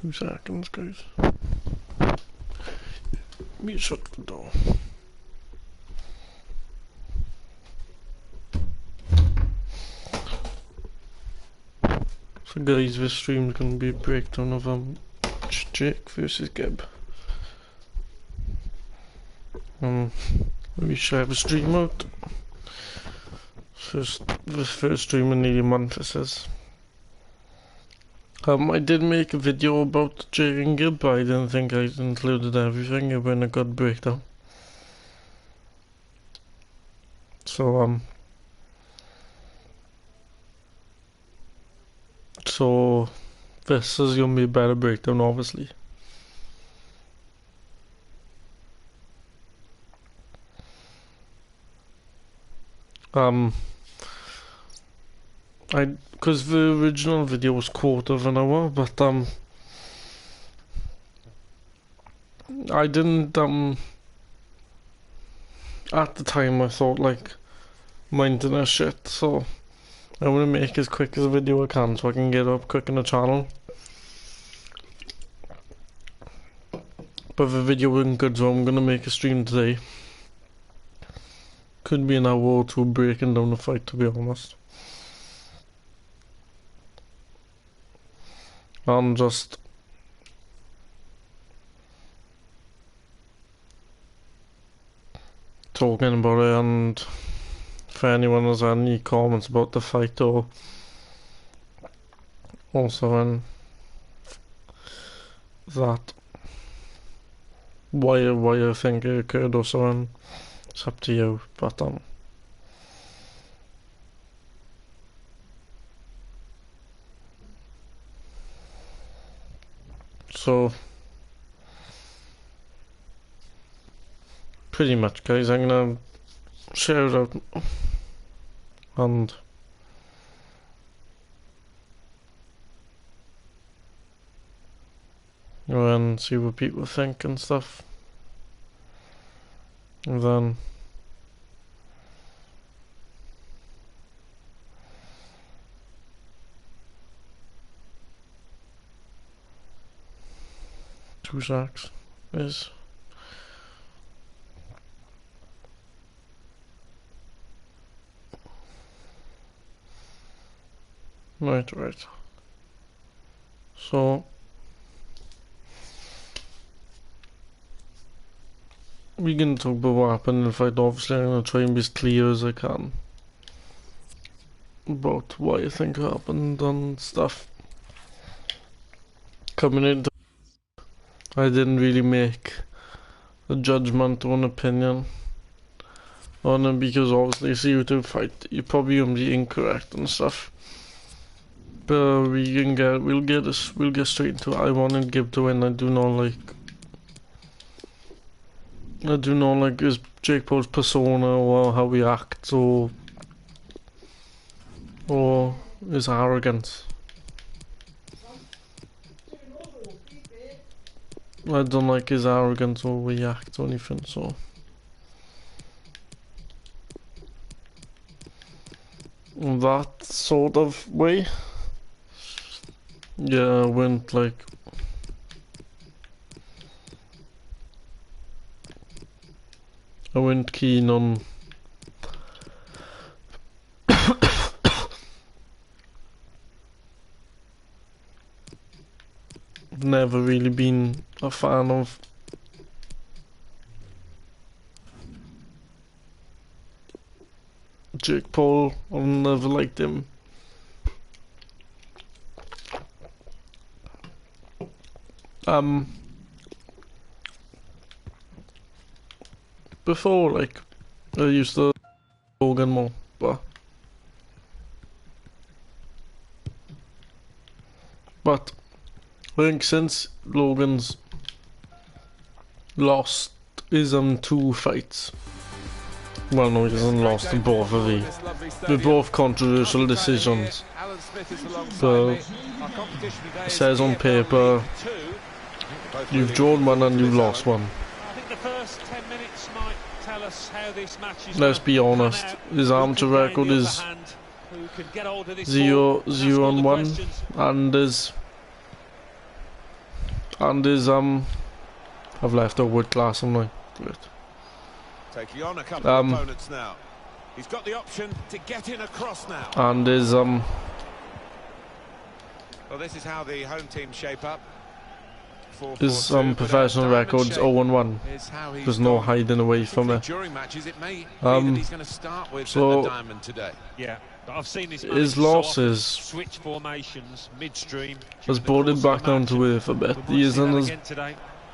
2 seconds, guys. Let me shut the door. So guys, this stream's gonna be a breakdown of Jake versus Geb. Let me share the stream out. This first stream in nearly a month, it says. I did make a video about Jake and Geb, but I didn't think I included everything when I got breakdown. So this is gonna be a better breakdown, obviously. Because the original video was 1/4 of an hour, but I didn't at the time I thought like my internet shit, so I want to make as quick as a video I can so I can get up quick on the channel. But the video wasn't good, so I'm gonna make a stream today. Could be an hour or two breaking down the fight, to be honest. I'm just talking about it, and if anyone has any comments about the fight or also in that why I think it occurred or so on, it's up to you, but so pretty much, guys, I'm gonna share it out and see what people think and stuff, and then two sacks is right. So we can talk about what happened in the fight. Obviously I'm gonna try and be as clear as I can about what I think happened and stuff. Coming into I didn't really make a judgment or an opinion on it, because obviously it's a YouTube fight, you're probably gonna be incorrect and stuff. But we'll get straight into it. I wanted Gib to win. I do not like his Jake Paul's persona or how he acts or his arrogance. I don't like his arrogance or how he acts or anything, so in that sort of way, yeah, I went keen on never really been a fan of Jake Paul. I've never liked him. Before, like, I used to Logan more, but I think since Logan's lost his 2 fights, well, no, he hasn't lost in both of these. They're both controversial decisions. But it says on paper, you've drawn one and you've lost one. Let's be honest, his amateur record is 0-1, and his And his I've left out wood class, haven't I? Great. Taking on a couple of opponents now. He's got the option to get in across now. And his Well, this is how the home team shape up. his professional records 0-1. There's no hiding away from it. During matches, it may be that he's going to start with so the diamond today. Yeah, but I've seen his losses switch formations midstream. has brought him back down to earth a bit. He isn't as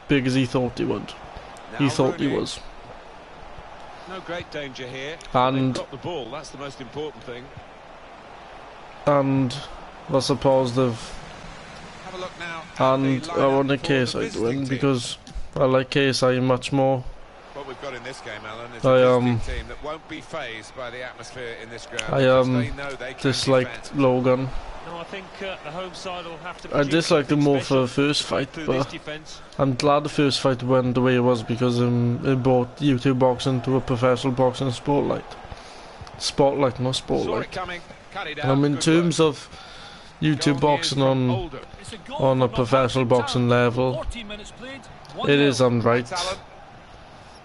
big as he thought he would. He thought he was. No great danger here. And got the ball. That's the most important thing. And that's a positive. Have a look now. And I want a KSI to win because I like KSI much more. What we've got in this game, Alan, is a visiting team that won't be phased by the atmosphere in this ground. I disliked Logan. No, I think the home side will have to. I disliked him more for the first fight, but I'm glad the first fight went the way it was because it brought YouTube boxing to a professional boxing spotlight. Spotlight, not spotlight. In terms of YouTube boxing on a professional boxing level, it is unright.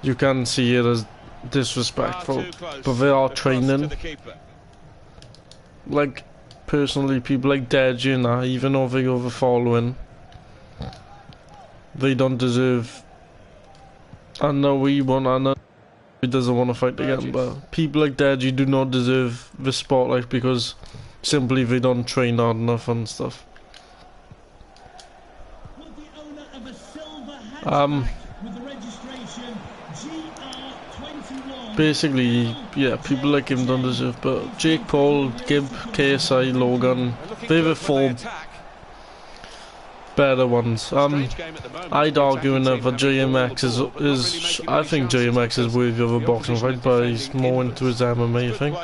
You can see it as disrespectful, but they are training. Like, personally, people like Deji and that, even though they have a following, they don't deserve. I know he doesn't want to fight again, but people like Deji do not deserve the spotlight because simply they don't train hard enough and stuff. Basically, yeah, people like him don't deserve, but Jake Paul, Gib, KSI, Logan, they're the four better ones. I'd argue that JMX is I think JMX is worthy of a boxing fight, but he's more into his MMA, I think.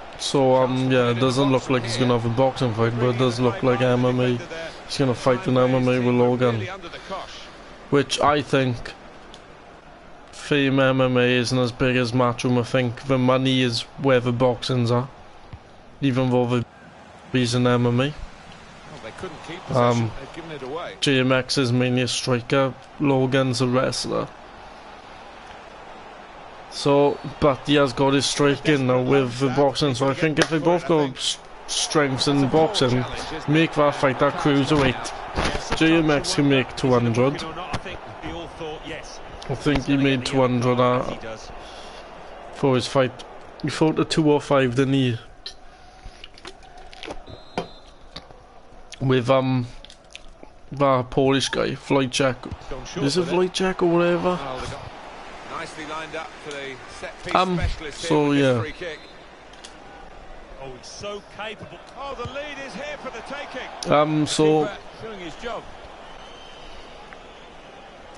So yeah, it doesn't look like he's gonna have a boxing fight, but it does look like MMA. He's gonna fight in MMA with Logan, which I think Fame MMA isn't as big as Matchroom. I think the money is where the boxings are, even though he's in MMA. JMX is mainly a striker, Logan's a wrestler. So, but he has got his striking now with the boxing, so I think if they both got strengths in boxing, make that fight at cruiserweight. JMX can make 200. I think he made 200 for his fight. He fought at 205, didn't he? With that Polish guy, Wojciech. Is it Wojciech or whatever? Nicely lined up for the set piece specialist so yeah. Oh, he's so capable. Oh, the lead is here for the taking. So doing his job.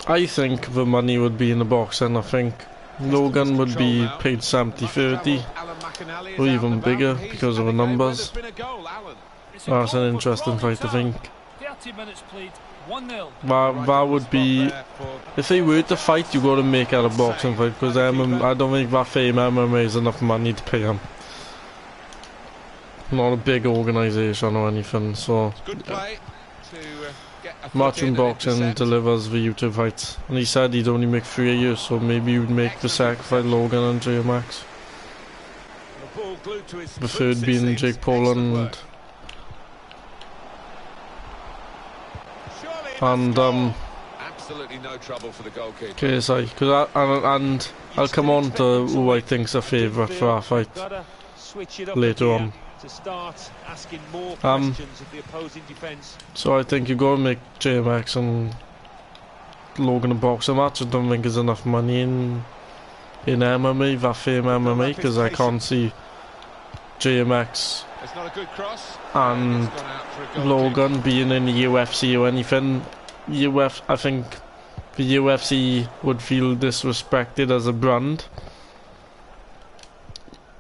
I think the money would be in the box, and I think Logan would be paid 70-30 or even bigger because of the numbers. That's an interesting fight, I think. That would be, if they were to fight, you got to make it a boxing fight because I don't think that Fame MMA is enough money to pay him. Not a big organisation or anything, so yeah. Matchroom Boxing delivers the YouTube fights, and he said he'd only make 3 a year, so maybe he would make the second fight Logan and JMX. The third being Jake Paul and absolutely no trouble for the goalkeeper. KSI, and I'll come on to who I think's a favourite for that fight later on. To start asking more questions of the opposing defence. So I think you got to make JMX and Logan a boxing match. I don't think there's enough money in MMA, that Fame MMA, because I can't see JMX and Logan being in the UFC or anything. I think the UFC would feel disrespected as a brand.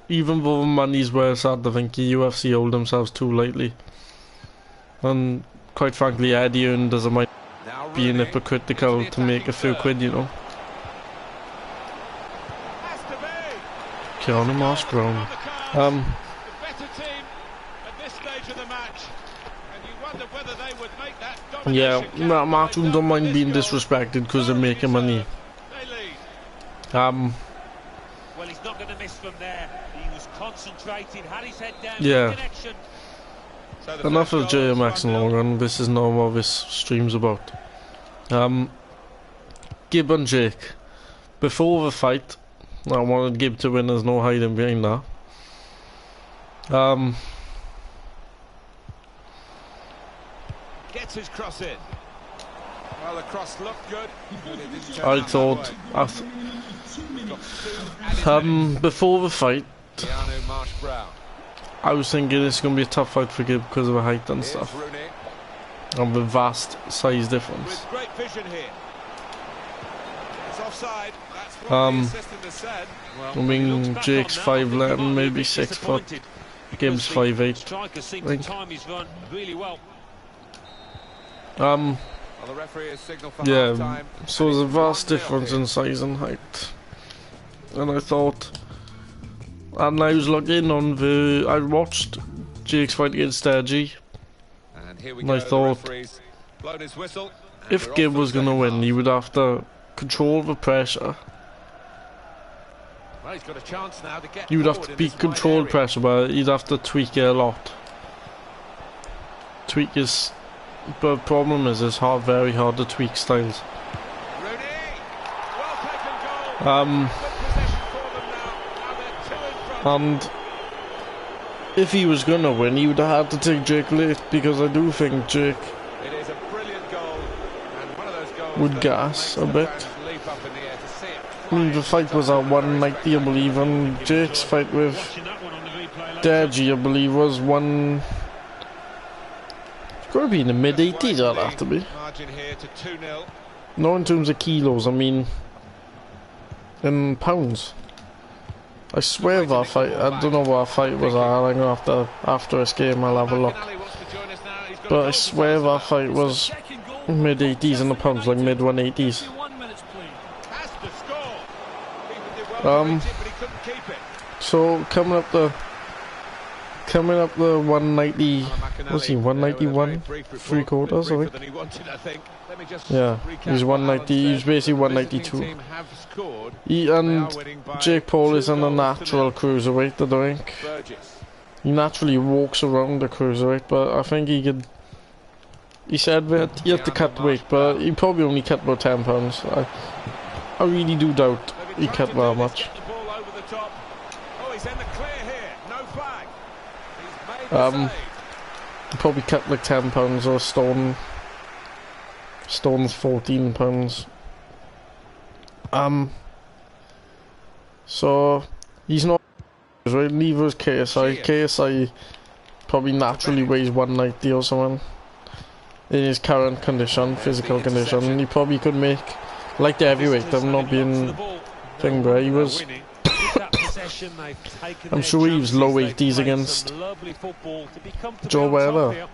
Even though the money's where it's at, I think the UFC hold themselves too lightly. And quite frankly, Eddie Hearn doesn't mind being hypocritical to make a few quid, you know. Keanu Moss Brown. wondered whether they would make that Yeah, domination Matchroom don't mind being disrespected because they're making money. They lead. Well, he's not going to miss from there. He was concentrated, had his head down. Yeah. Connection. So the Enough first of goal is JMX and 1-0. Logan. This is not what this stream's about. Gib and Jake. Before the fight, I wanted Gib to win. There's no hiding behind that. Gets his cross in. Well, the cross looked good. But it didn't turn I out thought, that way. before the fight, Keanu Marsh-Brown. I was thinking it's going to be a tough fight for Gib because of the height and Here's stuff. Rooney And the vast size difference. with great vision here. It's offside. That's what Um, the assistant has said. I mean, Jake's 5'11", maybe 6 foot. Gibbs 5'8". Striker seems to think. time his run really well. Well, the referee has signalled for Yeah, half-time. so there's a vast 1-0 difference here. in size and height. And I thought, and I was looking on I watched Jake's fight against Sturgy. And here we And I go. The thought, referee's blown his whistle. And if we're Gib off for was the going to second win, he would have to control the pressure. Well, he's got a chance now to get He would have forward to in be this wide controlled area. pressure, but he'd have to tweak it a lot. Tweak his... But the problem is, it's very hard to tweak styles. Rooney, well taken goal. Good possession for them now. Now they're 2 in front. And if he was going to win, he would have had to take Jake late, because I do think Jake It is a brilliant goal, and one of those goals would that gas makes a the bit. fans leap up in the air to see it. I mean, the fight was at 190, I believe, and Jake's fight with Watching that one on the replay later. Dergy, I believe, was it's got to be in the mid-80s, that'd have to be. Margin here to 2-0. Not in terms of kilos, I mean in pounds. I swear that fight, I don't know what fight was at, I'm gonna have to, after this game I'll have a look. McInally wants to join us now. He's got a But I goal swear to that fight was mid-80s in the pounds, like mid-180s. has to score. Keeper did well to reach it, but he couldn't keep it. So coming up the 190, what's he, 191? 3/4, I think. Than he wanted, I think. Let me just Yeah, recap he's what 190, Alan he's said. basically The 192. visiting team have scored. He They and are winning by Jake Paul is 2 on a goals to natural 0. cruiserweight, I don't think. Burgess. He naturally walks around the cruiserweight, but I think he could. He said that he had to cut weight, but he probably only cut about 10 pounds. I really do doubt They've he been cut trying to that do much. this, get the ball over the top. Oh, he's in the clear here. No flag. He's made the save. He probably cut like 10 pounds or Stone's 14 pounds. So he's not right. Neither is KSI. KSI probably naturally weighs 190 or something. In his current condition, physical condition, he probably could make, like the heavyweight, I'm not being thing, but he was. I'm sure he was low 80s against Joe Weather.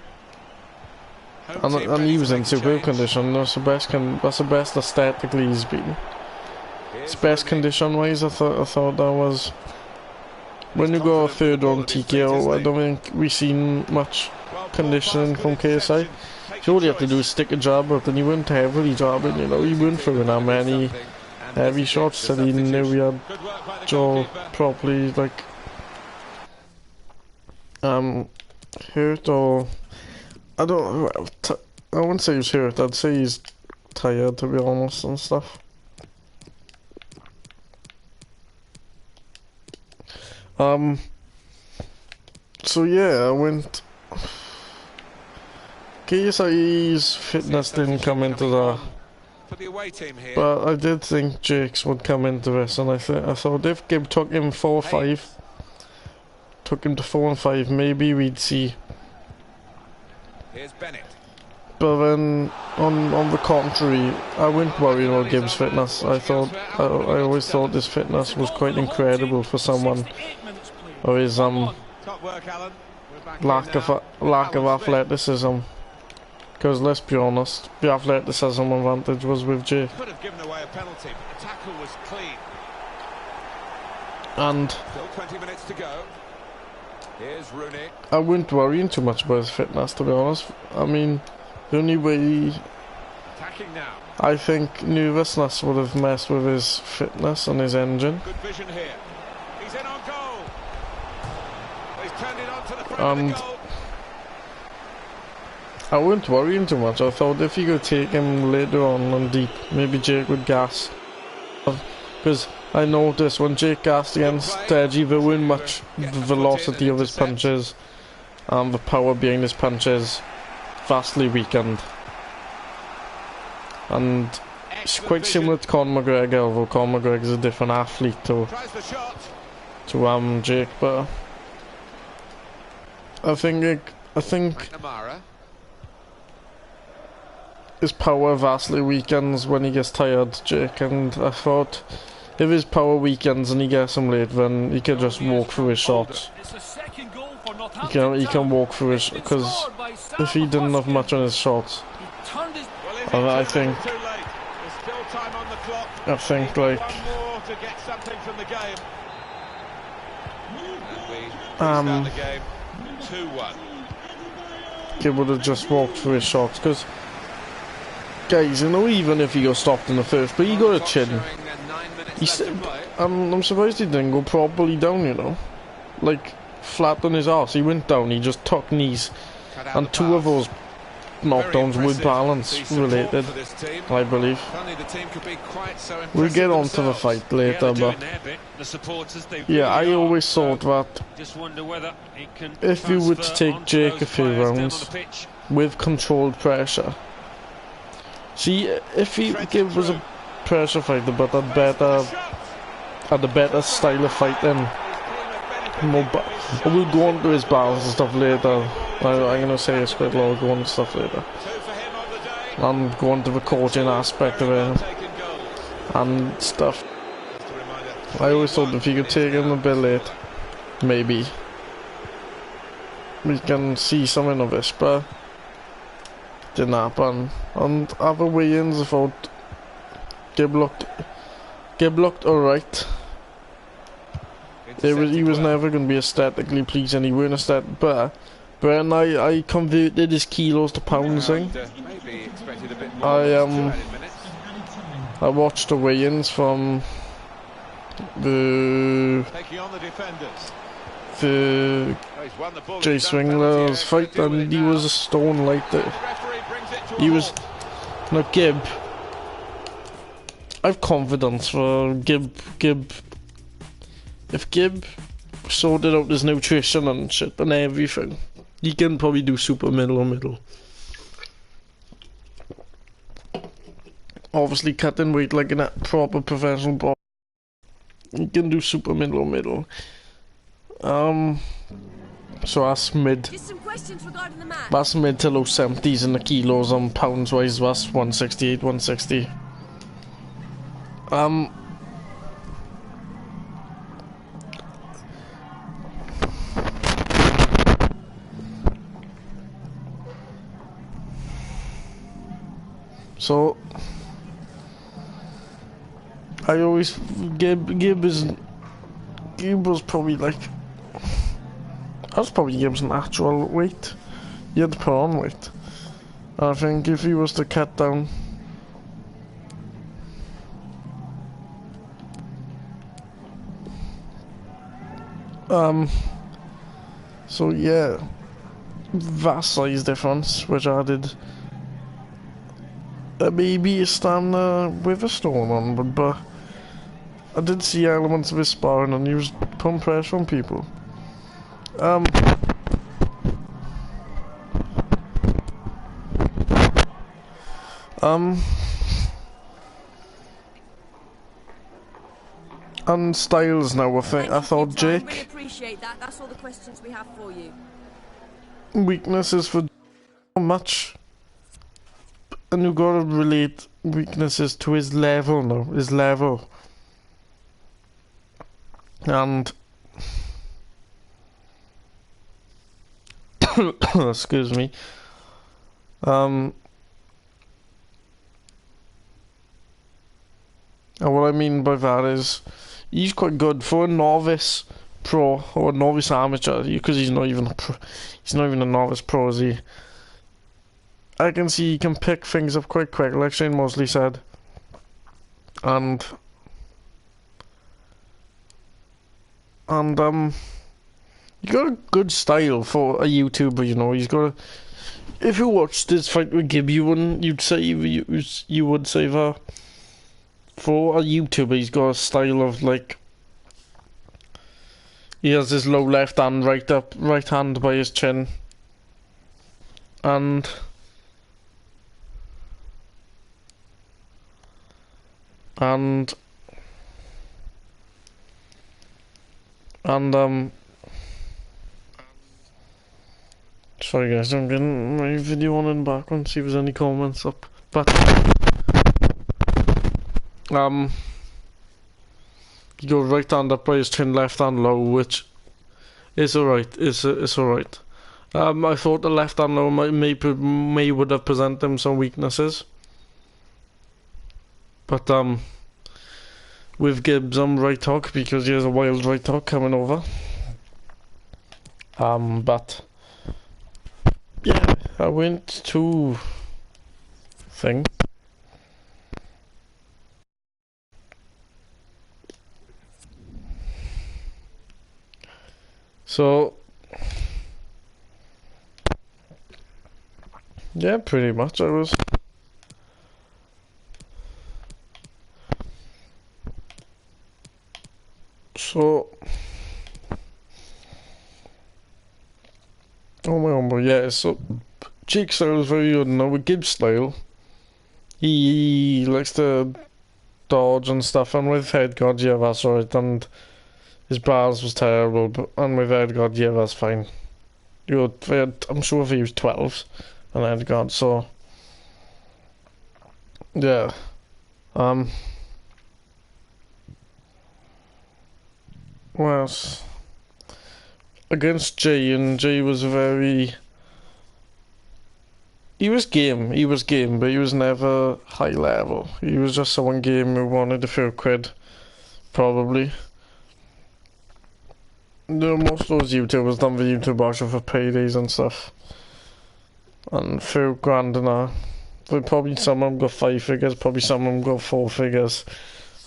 And he was in superb condition. That's the best. That's the best aesthetically he's been. His best condition wise, I thought that was. When you go third on TKO, I don't think we've seen much conditioning from KSI. All you have to do is stick a jab up, and he went heavily jabbing. You know, he went through that many heavy shots that he knew he had Joe properly like hurt, or I wouldn't say he's hurt. I'd say he's tired, to be honest, and stuff. So yeah, I went. KSI's fitness didn't come into that, but I did think Jake's would come into this, and I thought if Gib took him 4-5, took him to 4-5, maybe we'd see. Here's Bennett. But then, on the contrary, I wouldn't worry about Gibbs' fitness. I always thought his fitness was quite incredible for someone, or his Top work, Alan. We're back lack of athleticism. Because let's be honest, the athleticism advantage was with Jake. Could have given away a penalty, but the tackle was clean. And Still 20 minutes to go. Here's Rooney. I wouldn't worry too much about his fitness, to be honest. I mean, the only way Attacking now. I think nervousness would have messed with his fitness and his engine. Good vision here. He's in on goal. He's turned it on to the front And of the goal. I wouldn't worry too much. I thought if you could take him later on and deep, maybe Jake would gas. Because I noticed when Jake gassed against Deji, there weren't much velocity of his punches, and the power behind his punches vastly weakened. And it's quite similar to Conor McGregor, although Conor McGregor's a different athlete to Jake. But I think McNamara. his power vastly weakens when he gets tired, Jake, and I thought if his power weakens and he gets him late, then he can just walk through his shots. He can walk through his, because if he didn't have much on his shots, I think like he would have just walked through his shots, because guys, you know, even if he got stopped in the first, but he got a chin. I'm surprised he didn't go properly down, you know, like flat on his arse. He went down, he just took knees, and two of those knockdowns were balance related, I believe. We'll get on to the fight later, but yeah, I always thought that if you were to take Jake a few rounds with controlled pressure, see, if he was a pressure fighter but had a better style of fighting, we'll go on to his balance and stuff later. I'm going to say it's quite low, go on to stuff later. And go on to the coaching aspect of it and stuff. I always thought if you could take him a bit late, maybe we can see something of this, but didn't happen. And other weigh-ins, I thought Gib looked alright. He was never going to be aesthetically pleasing. He weren't aesthetic, but I converted his kilos to pounds thing. I watched the weigh-ins from the Jay Swingler's fight, and he was a stone light. He was not Gib. I have confidence for Gib. If Gib sorted out his nutrition and shit and everything, he can probably do super middle or middle. Obviously cutting weight like a proper professional boxer, he can do super middle or middle. So that's mid. Just some questions regarding the match. That's mid to low 70s in the kilos, on pounds wise that's 168, 160. So I always Gib was probably like, that's probably Gib's natural weight. He had to put on weight. I think if he was to cut down, so yeah, vast size difference, which added maybe a stamina with a stone on, but I did see elements of his sparring and he was putting pressure on people. And styles now, I thought Jake. Really appreciate that. That's all the questions we have for you. Weaknesses for much, and you gotta relate weaknesses to his level now. His level, and excuse me. And what I mean by that is, he's quite good for a novice pro or a novice amateur, because he's not even a pro, he's not even a novice pro, is he? I can see he can pick things up quite quick, like Shane Mosley said. And you got a good style for a YouTuber, you know. He's got a, if you watched this fight with Gibby one, you would say that for a YouTuber, he's got a style of like, he has his low left hand right hand by his chin, and sorry guys, I'm getting my video on in the background, see if there's any comments up. But he goes right hand up by his chin, left hand low, which is alright. It's alright. I thought the left hand low may would have presented him some weaknesses, but with Gibbs right hook, because he has a wild right hook coming over. But yeah, I went to thing. So yeah, pretty much I was. So oh my god, yeah, so Jake style is very good. Now with Gibbs style, he likes to dodge and stuff, and with head guard, yeah, that's right, and his bars was terrible, but and with head guard, yeah, that's fine. I'm sure if he was 12 and head guard, so yeah. Well, against Jay, and Jay was very, he was game, but he was never high level. He was just someone game who wanted a few quid, probably. Most of those YouTubers done the YouTube auction for paydays and stuff, and few grand and that. But probably some of them got 5 figures, probably some of them got 4 figures.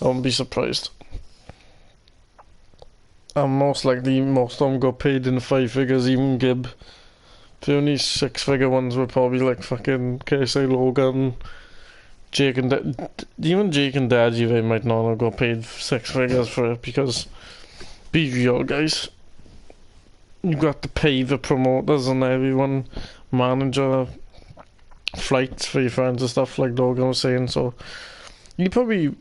I wouldn't be surprised. And most likely, most of them got paid in 5 figures, even Gib. The only 6-figure ones were probably like fucking KSI Logan, Jake and even Jake and Daddy, they might not have got paid 6 figures for it, because be real, guys. You got to pay the promoters and everyone, manager, flights for your friends and stuff, like Logan was saying, so you probably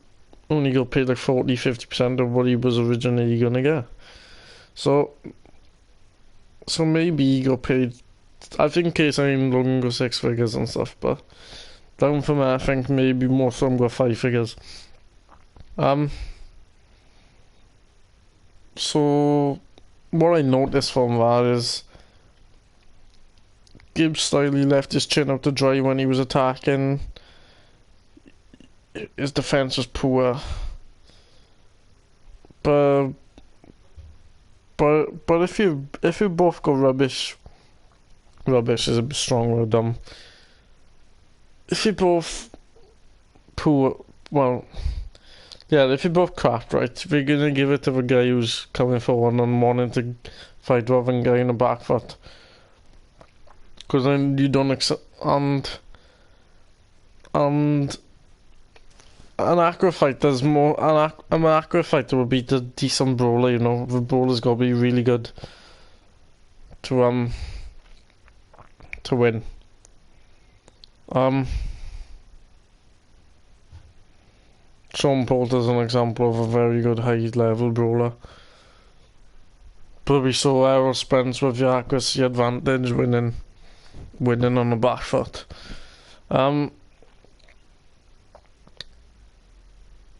only got paid like 40-50% of what he was originally gonna get. So maybe he got paid, I think KSI and Logan got 6 figures and stuff, but down from there I think maybe most of them got 5 figures. So what I noticed from that is Gibbs style, he left his chin out to dry when he was attacking. His defense was poor, but if you both go rubbish is a strong word. If you both poor, well, yeah, if you both crap, right, we're gonna give it to the guy who's coming forward and wanting to fight rather than guy in the back foot, because then you don't accept. And an accurate fighter's more, an accurate fighter will beat a decent brawler, you know. The brawler's got to be really good to win. Sean Porter's an example of a very good high level brawler. But we saw Errol Spence with the accuracy advantage winning on the back foot.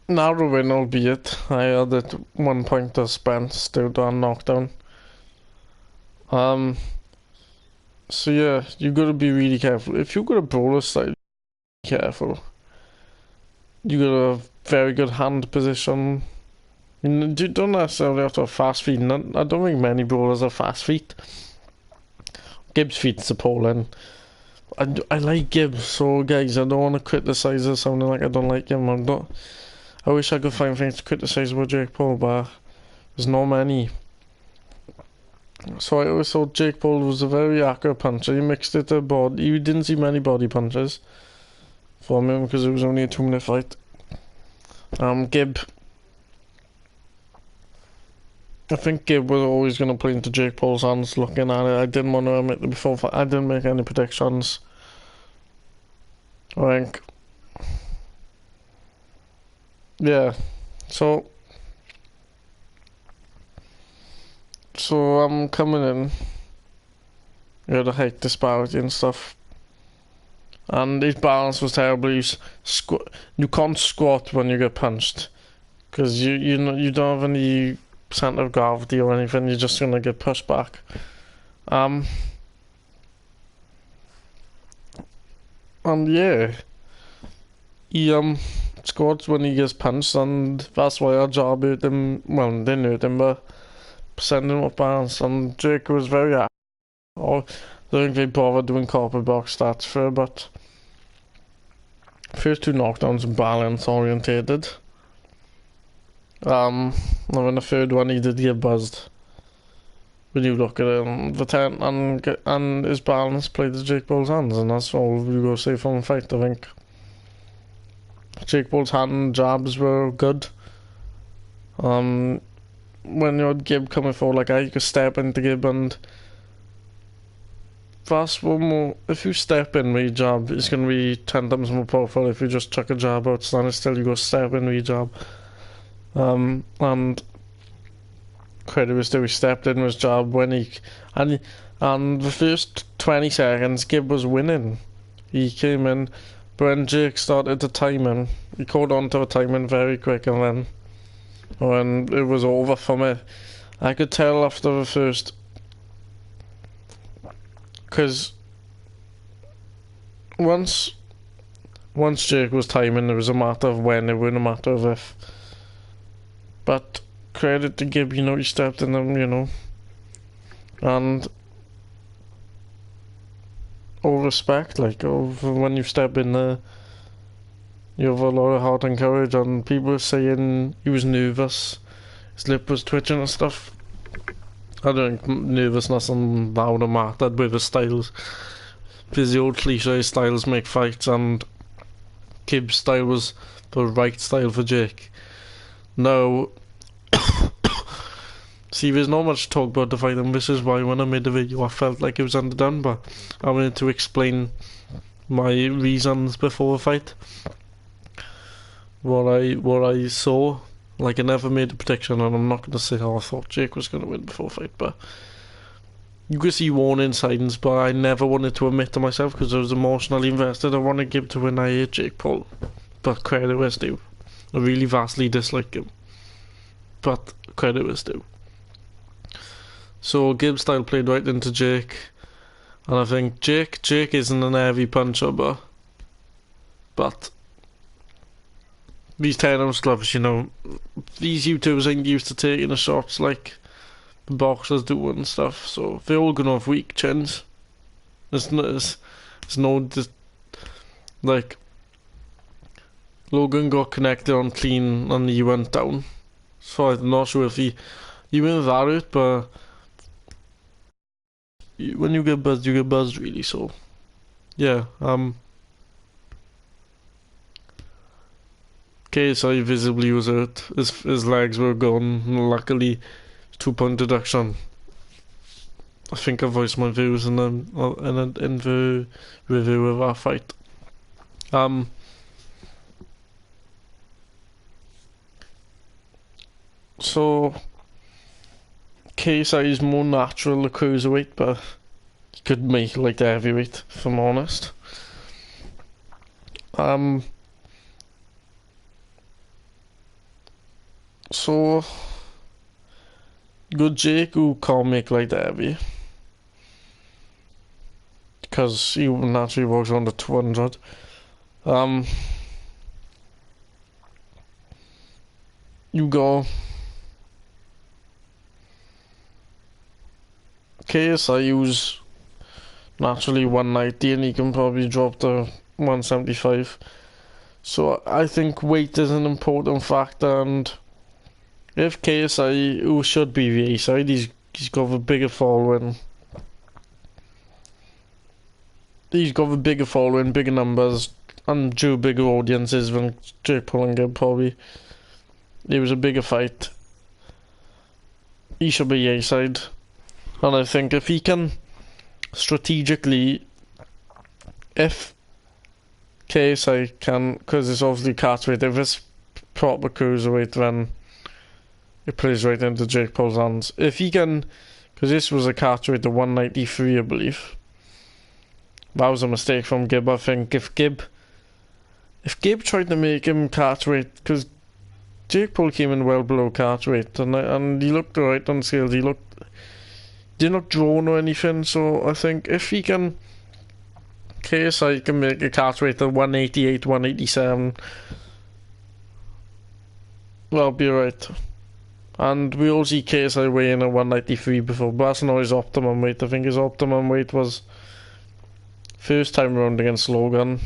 Narrow win, albeit I had at one point to Spence due to a knockdown. So yeah, you gotta be really careful. If you got a brawler style, be careful. You got a very good hand position. You don't necessarily have to have fast feet. I don't think many brawlers have fast feet. Gibbs' feet's appalling. I like Gibbs, so guys, I don't want to criticize it sounding like I don't like him. I wish I could find things to criticize about Jake Paul, but there's not many. So I always thought Jake Paul was a very accurate puncher. He mixed it to body. You didn't see many body punches from him because it was only a 2-minute fight. Gibb. I think Gibb was always going to play into Jake Paul's hands looking at it. I didn't want to admit it before. I didn't make any predictions. I think. Yeah. So I'm coming in. You know, the height disparity and stuff. And his balance was terrible. You can't squat when you get punched. Because you don't have any center of gravity or anything, you're just gonna get pushed back. And yeah, he squats when he gets punched, and that's why our job hurt him. Well, didn't hurt him, but sending him up balance. And Jake was very happy. I don't think they bothered doing corporate box stats for her, but first 2 knockdowns and balance orientated. And then the third one he did get buzzed. When you look at it, the 10 and his balance played to Jake Paul's hands, and that's all you go say from the fight. I think Jake Paul's hand jabs were good. When you had Gibb coming forward like that, you could step into Gibb, and that's one more. If you step in with your jab, it's gonna be 10 times more powerful. If you just chuck a jab out, standing still, you go step in with your jab. And credit was due, he stepped in with his job when and the first 20 seconds Gibb was winning. He came in, but when Jake started to time him, he caught on to the timing very quick, and then when it was over for me, I could tell after the first, because once Jake was timing, it was a matter of when, it wasn't a matter of if. But credit to Gibb, he stepped in them, and all respect, when you step in there, you have a lot of heart and courage, and people were saying he was nervous, his lip was twitching and stuff. I don't think nervousness and that would have mattered with the styles. Because the old cliche styles make fights, and Gibb's style was the right style for Jake. No. See, there's not much to talk about the fight, and this is why when I made the video I felt like it was underdone, but I wanted to explain my reasons before the fight. What I saw. Like, I never made a prediction, and I'm not going to say how I thought Jake was going to win before the fight, but you could see warning signs, but I never wanted to admit to myself because I was emotionally invested. I wanted Gibb to win. I hate Jake Paul, but credit was due. I really vastly dislike him, but credit was due. So Gibb's style played right into Jake, and I think Jake isn't an heavy puncher, but these 10-ounce gloves, these YouTubers ain't used to taking the shots like the boxers do and stuff, so they're all gonna have weak chins. Like, Logan got connected on clean and he went down, so I'm not sure if he went that route, but when you get buzzed really, so yeah. KSI visibly was hurt, his legs were gone, luckily 2-point deduction. I think I voiced my views in the review of our fight. So KSI is more natural the cruiserweight, but he could make like the heavyweight, if I'm honest. So good Jake, who can't make light heavy because he naturally works on the 200. You go KSI was naturally 190 and he can probably drop to 175. So I think weight is an important factor, and if KSI, who should be the A side, he's got a bigger following. He's got a bigger following, bigger numbers, and drew bigger audiences than Jake Paul and Gib probably. It was a bigger fight. He should be A side. And I think if he can strategically, if KSI can, because it's obviously catchweight, if it's proper cruiserweight, then it plays right into Jake Paul's hands. If he can, because this was a catchweight of 193, I believe. That was a mistake from Gib. I think if Gib tried to make him catchweight, because Jake Paul came in well below catchweight, and he looked alright on scales. He didn't look drawn or anything. So I think if he can, KSI can make a catchweight at 188, 187, that'll be alright. And we all see KSI weighing at 193 before, but that's not his optimum weight. I think his optimum weight was first time round against Logan,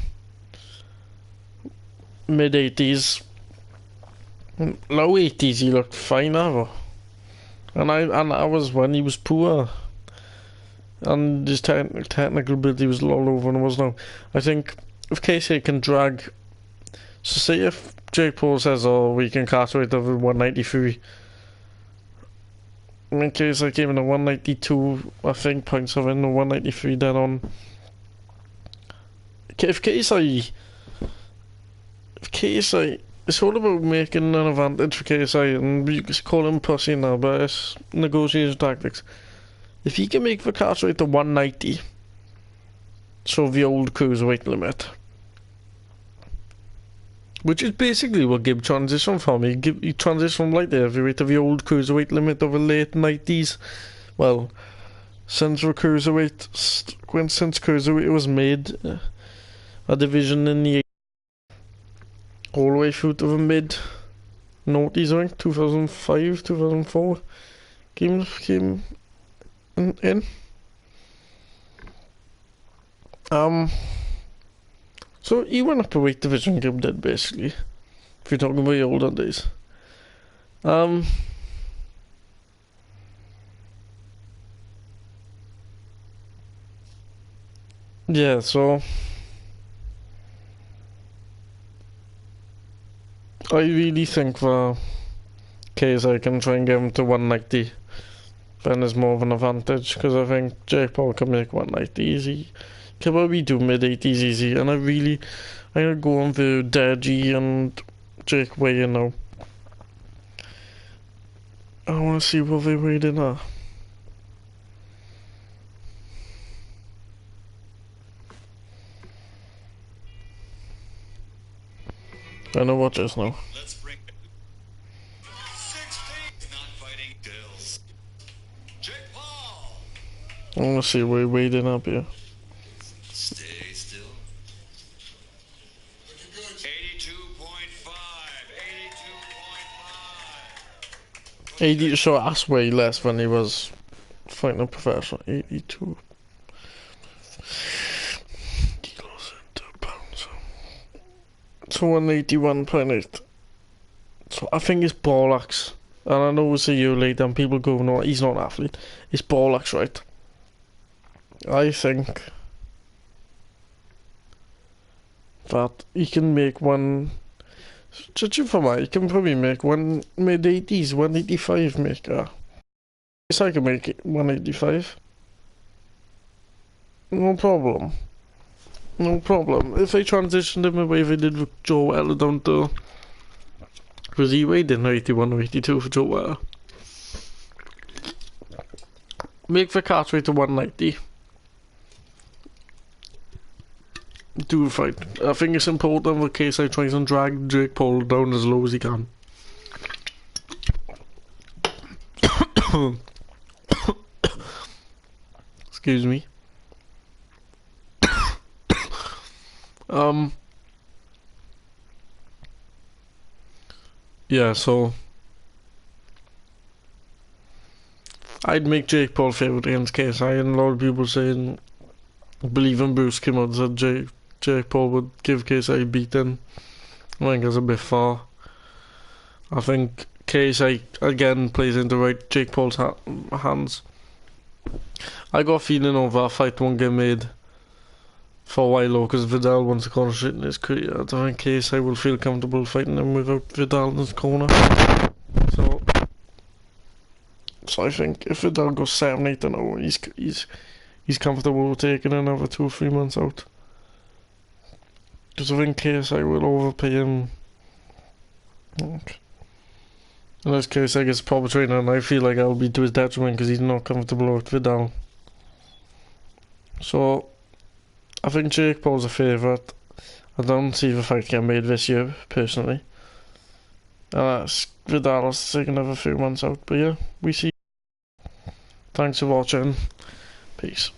mid 80s, low 80s. He looked fine ever, and I was when he was poor, and his technical ability was all over and was now. I think if KSI can drag, so say if Jake Paul says, "Oh, we can catchweight over 193." In case I came in at 192, I think points are in, or 193 dead on. If KSI, it's all about making an advantage for KSI, and you can call him pussy now, but it's negotiation tactics. If he can make the catchweight to 190, so the old cruiserweight limit, which is basically what Gib transitioned from. He transitioned from light heavyweight to the old cruiserweight limit of the late 90s. Well, since cruiserweight was made a division in the all the way through to the mid noughties, I think 2005, 2004 came in. So he went up a weight division, Gib did, basically, if you're talking about the older days. Yeah, so I really think that KSI can try and get him to 190, then there's more of an advantage, because I think Jake Paul can make 190 easy. Can probably do mid 80s easy, and I'm gonna go on the Deji and Jake weighing now. I wanna see what they weighed in at. I know what just now. Let's bring 16 not fighting Dills. Jake Paul. I wanna see where he weighed in up here. Stay still. 82.5. 82.5. 80, so that's way less when he was fighting a professional. 82 kilos into pounds. So 181.8. So I think it's bollocks. And I know it's a year later and people go, no, he's not an athlete. It's bollocks, right? I think that he can make one. Judging from that, he can probably make one mid 80s, 185 maker. Yes, I can make it 185. No problem. No problem. If I transitioned him away, they did with Joe Weller down to. Because he weighed in 81 or 82 for Joe Weller. Make the catchweight to 190. Do the fight. I think it's important for KSI tries and drag Jake Paul down as low as he can. Excuse me. Yeah, so I'd make Jake Paul favourite against KSI, and a lot of people saying, believe in Bruce came out and said Jake Paul would give KSI a beating. I think that's a bit far. I think KSI again plays into right Jake Paul's hands. I got a feeling over that fight won't get made for a while though, because Vidal wants to concentrate in his career. I don't think KSI will feel comfortable fighting him without Vidal in his corner. So I think if Vidal goes 7-8-0, he's comfortable with taking another 2 or 3 months out. Because I think KSI will overpay him. Unless KSI gets a proper trainer, and I feel like I'll be to his detriment because he's not comfortable with Vidal. So I think Jake Paul's a favourite. I don't see the fight getting made this year, personally. Vidal has to take another few months out, but yeah, we see. Thanks for watching. Peace.